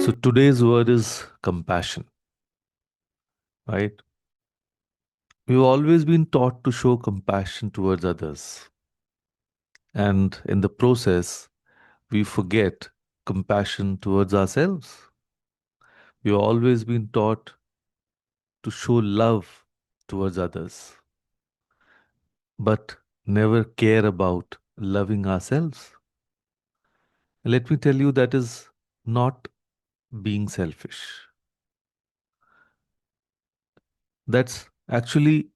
So today's word is compassion, right? We've always been taught to show compassion towards others. And in the process, we forget compassion towards ourselves. We've always been taught to show love towards others, but never care about loving ourselves. Let me tell you, that is not being selfish. That's actually,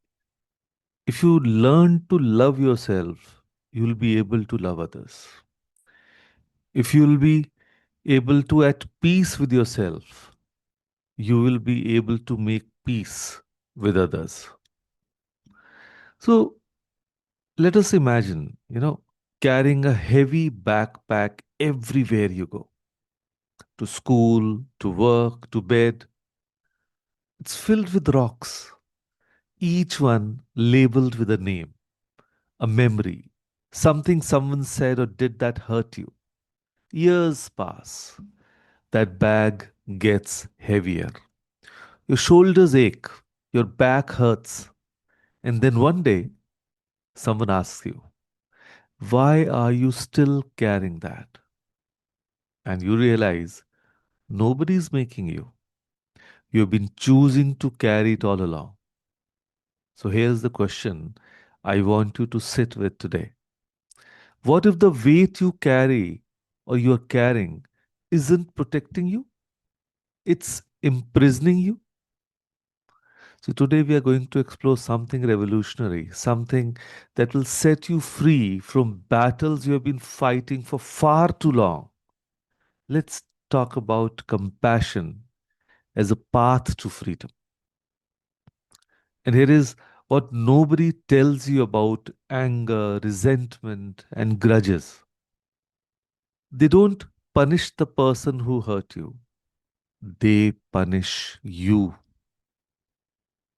if you learn to love yourself, you'll be able to love others. If you'll be able to at peace with yourself, you will be able to make peace with others. So let us imagine, carrying a heavy backpack everywhere you go, to school, to work, to bed. It's filled with rocks, each one labeled with a name, a memory, something someone said or did that hurt you. Years pass. That bag gets heavier. Your shoulders ache, your back hurts, and then one day someone asks you, why are you still carrying that? And you realize nobody's making you. You've been choosing to carry it all along. So here's the question I want you to sit with today. What if the weight you carry or you're carrying isn't protecting you? It's imprisoning you? So, today we are going to explore something revolutionary, something that will set you free from battles you have been fighting for far too long. Let's talk about compassion as a path to freedom. And here is what nobody tells you about anger, resentment, and grudges. They don't punish the person who hurt you, they punish you.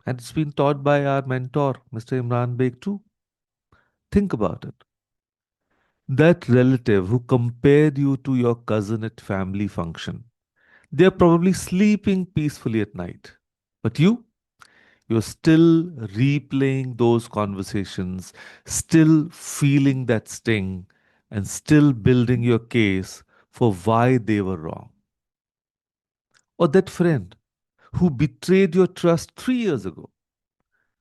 And it's been taught by our mentor, Mr. Imran Beg, too. Think about it. That relative who compared you to your cousin at family function, they're probably sleeping peacefully at night. But you're still replaying those conversations, still feeling that sting, and still building your case for why they were wrong. Or that friend who betrayed your trust 3 years ago.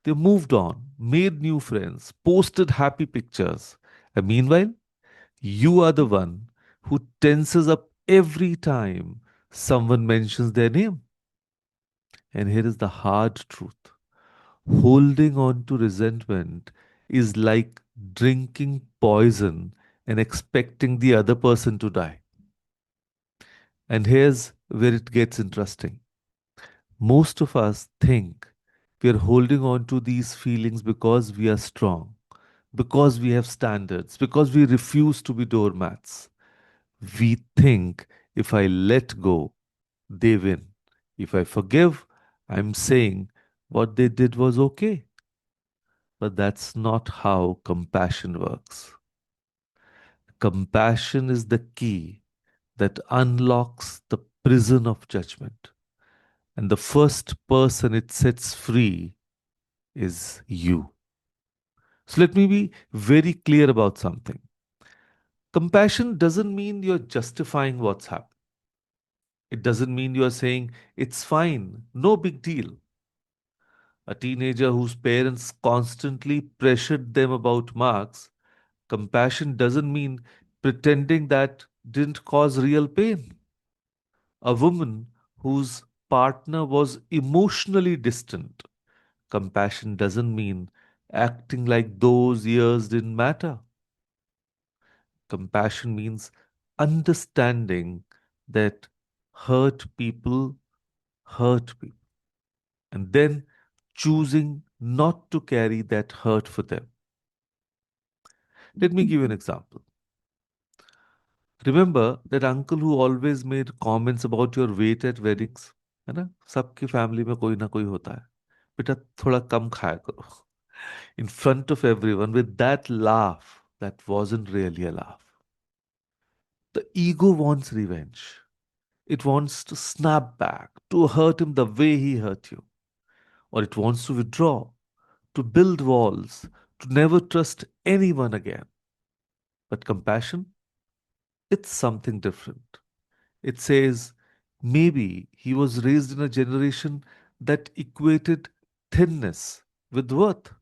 They moved on, made new friends, posted happy pictures. And meanwhile, you are the one who tenses up every time someone mentions their name. And here is the hard truth: holding on to resentment is like drinking poison and expecting the other person to die. And here's where it gets interesting. Most of us think we are holding on to these feelings because we are strong, because we have standards, because we refuse to be doormats. We think if I let go, they win. If I forgive, I'm saying what they did was okay. But that's not how compassion works. Compassion is the key that unlocks the prison of judgment. And the first person it sets free is you. So let me be very clear about something. Compassion doesn't mean you're justifying what's happened. It doesn't mean you're saying it's fine, no big deal. A teenager whose parents constantly pressured them about marks, compassion doesn't mean pretending that didn't cause real pain. A woman whose partner was emotionally distant, compassion doesn't mean acting like those years didn't matter. Compassion means understanding that hurt people hurt people, and then choosing not to carry that hurt for them. Let me give you an example. Remember that uncle who always made comments about your weight at weddings? है ना, सबकी family में कोई ना कोई होता है, बेटा थोड़ा कम खाया करो, in front of everyone, with that laugh that wasn't really a laugh. The ego wants revenge. It wants to snap back, to hurt him the way he hurt you. Or it wants to withdraw, to build walls, to never trust anyone again. But compassion, it's something different. It says maybe he was raised in a generation that equated thinness with worth.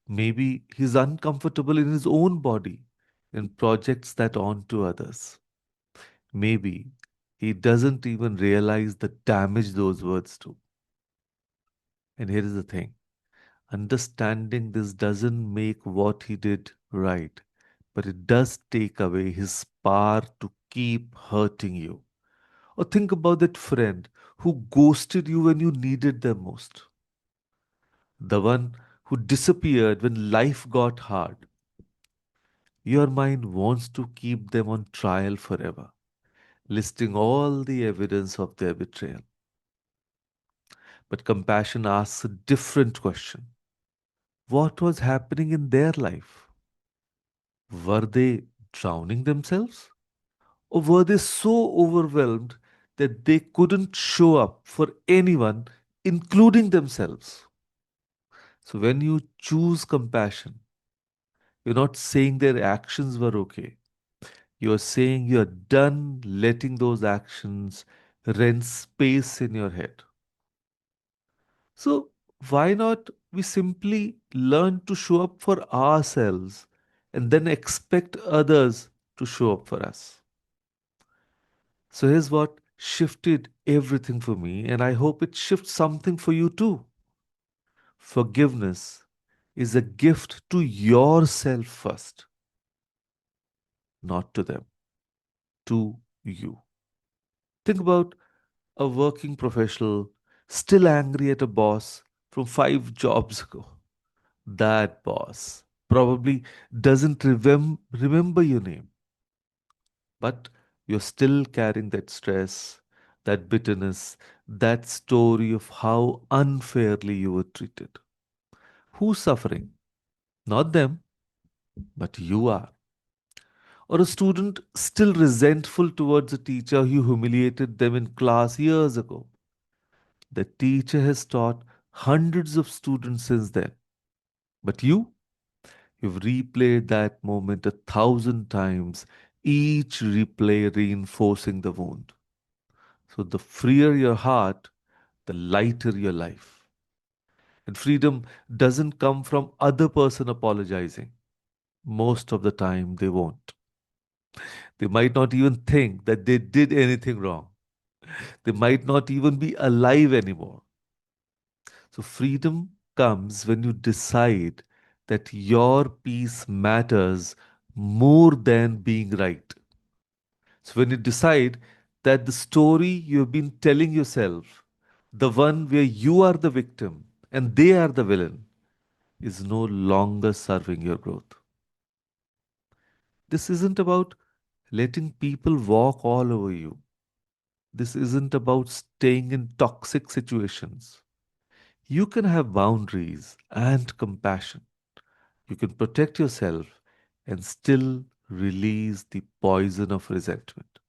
Maybe he's uncomfortable in his own body and projects that onto others. Maybe he doesn't even realize the damage those words do. And here is the thing, understanding this doesn't make what he did right, but it does take away his power to keep hurting you. Or think about that friend who ghosted you when you needed them most. The one who disappeared when life got hard. Your mind wants to keep them on trial forever, listing all the evidence of their betrayal. But compassion asks a different question. What was happening in their life? Were they drowning themselves? Or were they so overwhelmed that they couldn't show up for anyone, including themselves? So when you choose compassion, you're not saying their actions were okay. You're saying you're done letting those actions rent space in your head. So why not we simply learn to show up for ourselves and then expect others to show up for us? So here's what shifted everything for me, and I hope it shifts something for you too. Forgiveness is a gift to yourself first, not to them, to you. Think about a working professional still angry at a boss from 5 jobs ago. That boss probably doesn't remember your name, but you're still carrying that stress, that bitterness, that story of how unfairly you were treated. Who's suffering? Not them, but you are. Or a student still resentful towards a teacher who humiliated them in class years ago. The teacher has taught hundreds of students since then. But you've replayed that moment 1,000 times, each replay reinforcing the wound. So the freer your heart, the lighter your life. And freedom doesn't come from other person apologizing. Most of the time they won't. They might not even think that they did anything wrong. They might not even be alive anymore. So freedom comes when you decide that your peace matters more than being right. So when you decide that the story you've been telling yourself, the one where you are the victim and they are the villain, is no longer serving your growth. This isn't about letting people walk all over you. This isn't about staying in toxic situations. You can have boundaries and compassion. You can protect yourself and still release the poison of resentment.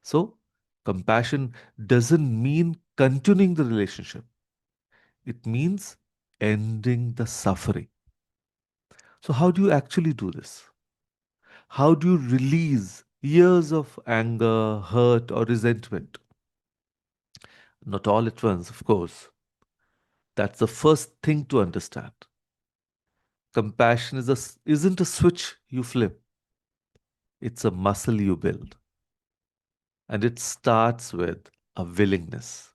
So, compassion doesn't mean continuing the relationship, it means ending the suffering. So, how do you actually do this? How do you release years of anger, hurt, or resentment? Not all at once, of course. That's the first thing to understand. Compassion isn't a switch you flip, it's a muscle you build. And it starts with a willingness,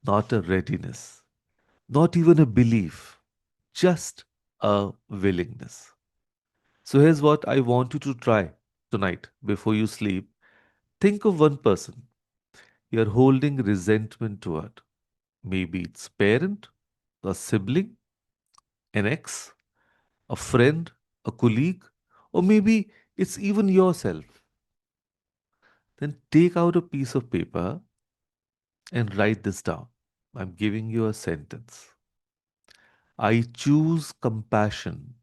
not a readiness, not even a belief, just a willingness. So here's what I want you to try tonight before you sleep. Think of one person you're holding resentment toward. Maybe it's parent, a sibling, an ex, a friend, a colleague, or maybe it's even yourself. Then take out a piece of paper and write this down. I'm giving you a sentence. I choose compassion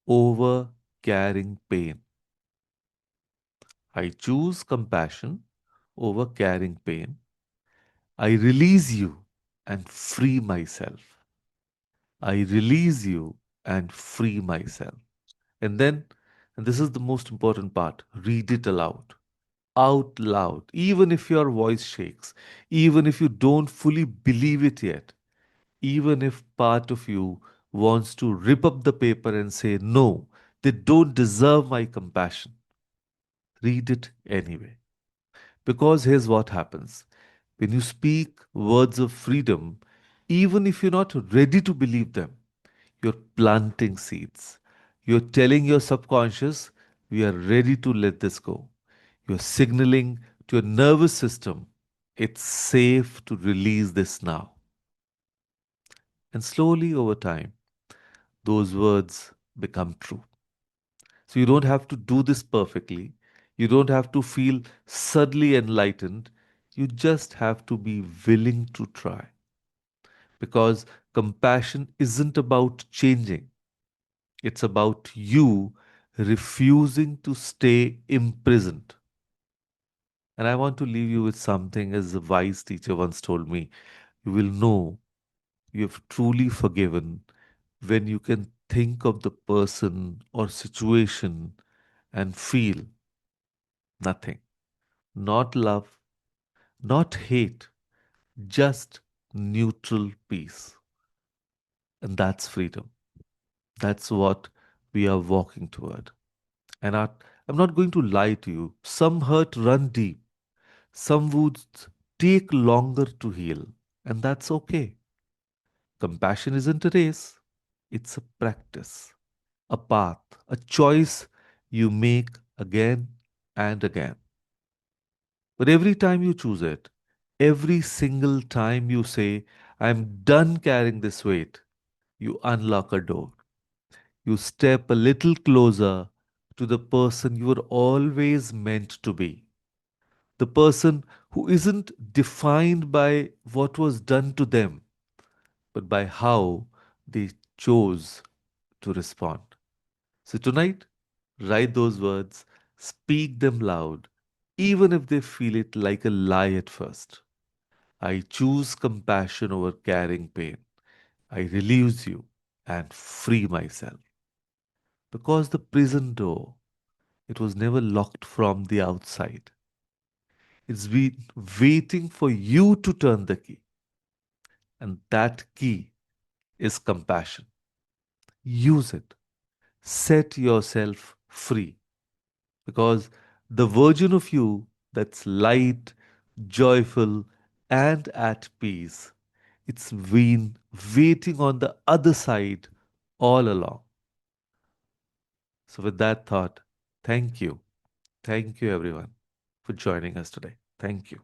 over carrying pain. I choose compassion over carrying pain. I release you and free myself. I release you and free myself. And then, and this is the most important part, read it aloud. Out loud, even if your voice shakes, even if you don't fully believe it yet, even if part of you wants to rip up the paper and say, no, they don't deserve my compassion. Read it anyway. Because here's what happens when you speak words of freedom, even if you're not ready to believe them, you're planting seeds. You're telling your subconscious, we are ready to let this go. You're signaling to your nervous system, it's safe to release this now. And slowly over time, those words become true. So you don't have to do this perfectly. You don't have to feel suddenly enlightened. You just have to be willing to try. Because compassion isn't about changing, it's about you refusing to stay imprisoned. And I want to leave you with something, as a wise teacher once told me, you will know you have truly forgiven when you can think of the person or situation and feel nothing. Not love, not hate, just neutral peace. And that's freedom. That's what we are walking toward. And I'm not going to lie to you. Some hurt run deep, some wounds take longer to heal, and that's okay. Compassion isn't a race, it's a practice, a path, a choice you make again and again. But every time you choose it, every single time you say, I'm done carrying this weight, you unlock a door. You step a little closer to the person you were always meant to be. The person who isn't defined by what was done to them, but by how they chose to respond. So tonight, write those words, speak them loud, even if they feel it like a lie at first. I choose compassion over carrying pain. I release you and free myself. Because the prison door, it was never locked from the outside. It's been waiting for you to turn the key. And that key is compassion. Use it. Set yourself free. Because the version of you that's light, joyful, and at peace, it's been waiting on the other side all along. So, with that thought, thank you. Thank you, everyone, for joining us today. Thank you.